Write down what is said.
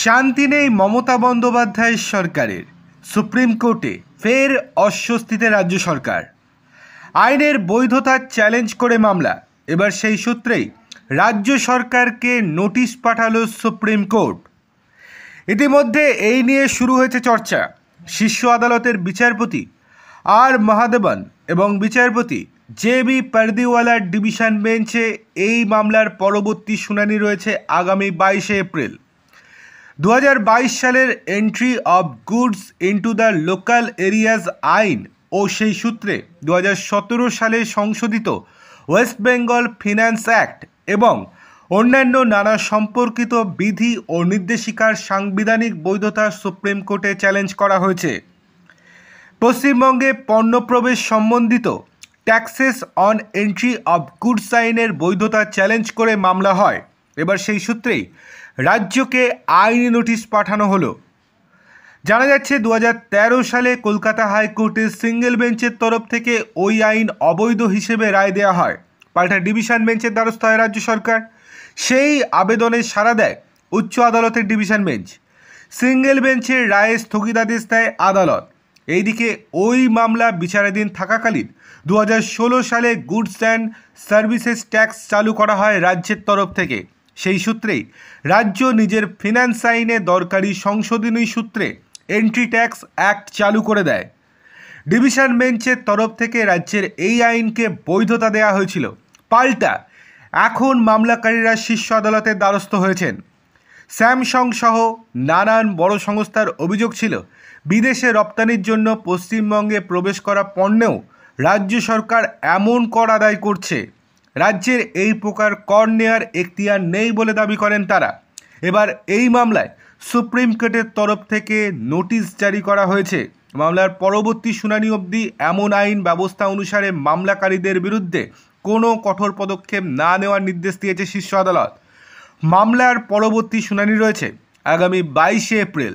শান্তি নেই মমতা বন্দ্যোপাধ্যায়ের সরকারের। সুপ্রিম কোর্টে ফের অস্বস্তিতে রাজ্য সরকার। আইনের বৈধতা চ্যালেঞ্জ করে মামলা। এবার সেই সূত্রেই রাজ্য সরকারকে নোটিশ পাঠালো সুপ্রিম কোর্ট। ইতিমধ্যে এই নিয়ে শুরু হয়েছে চর্চা। শীর্ষ আদালতের বিচারপতি আর মহাদেবন এবং বিচারপতি জে.বি. পারদিওয়ালার ডিভিশন বেঞ্চে এই মামলার পরবর্তী শুনানি রয়েছে আগামী 22শে এপ্রিল। 2022 সালের entry of goods into the local areas আইন ও সেই সূত্রে 2017 সালে সংশোধিত ওয়েস্ট বেঙ্গল ফিন্যান্স অ্যাক্ট এবং অন্যান্য নানা সম্পর্কিত বিধি ও নির্দেশিকার সাংবিধানিক বৈধতা সুপ্রিম কোর্টে চ্যালেঞ্জ করা হয়েছে। পশ্চিমবঙ্গে পণ্য প্রবেশ সম্বন্ধিত taxes on entry of goods আইনের বৈধতা চ্যালেঞ্জ করে মামলা হয়। এবার সেই সূত্রেই রাজ্যকে আইনি নোটিশ পাঠানো হলো। জানা যাচ্ছে 2013 সালে কলকাতা হাইকোর্টের সিঙ্গেল বেঞ্চের তরফ থেকে ওই আইন অবৈধ হিসেবে রায় দেওয়া হয়। পাল্টা ডিভিশন বেঞ্চের দ্বারস্থ হয় রাজ্য সরকার। সেই আবেদনে সাড়া দেয় উচ্চ আদালতের ডিভিশন বেঞ্চ। সিঙ্গেল বেঞ্চের রায়ে স্থগিতাদেশ দেয় আদালত। এইদিকে ওই মামলা বিচারাধীন থাকাকালীন 2016 সালে গুডস অ্যান্ড সার্ভিসেস ট্যাক্স চালু করা হয় রাজ্যের তরফ থেকে। সেই সূত্রেই রাজ্য নিজের ফিন্যান্স আইনে দরকারি সংশোধনী সূত্রে এন্ট্রি ট্যাক্স অ্যাক্ট চালু করে দেয়। ডিভিশন বেঞ্চের তরফ থেকে রাজ্যের এই আইনকে বৈধতা দেওয়া হয়েছিল। পাল্টা এখন মামলাকারীরা শীর্ষ আদালতের দ্বারস্থ হয়েছেন। স্যামসাং সহ নানান বড় সংস্থার অভিযোগ ছিল বিদেশে রপ্তানির জন্য পশ্চিমবঙ্গে প্রবেশ করা পণ্যেও রাজ্য সরকার এমন কর আদায় করছে। রাজ্যের এই প্রকার কর নেয়ার এখতিয়ার নেই বলে দাবি করেন তারা। এবার এই মামলায় সুপ্রিম কোর্টের তরফ থেকে নোটিশ জারি করা হয়েছে। মামলার পরবর্তী শুনানি অবধি এমন আইন ব্যবস্থা অনুসারে মামলাকারীদের বিরুদ্ধে কোনো কঠোর পদক্ষেপ না নেওয়ার নির্দেশ দিয়েছে শীর্ষ আদালত। মামলার পরবর্তী শুনানি রয়েছে আগামী 22শে এপ্রিল।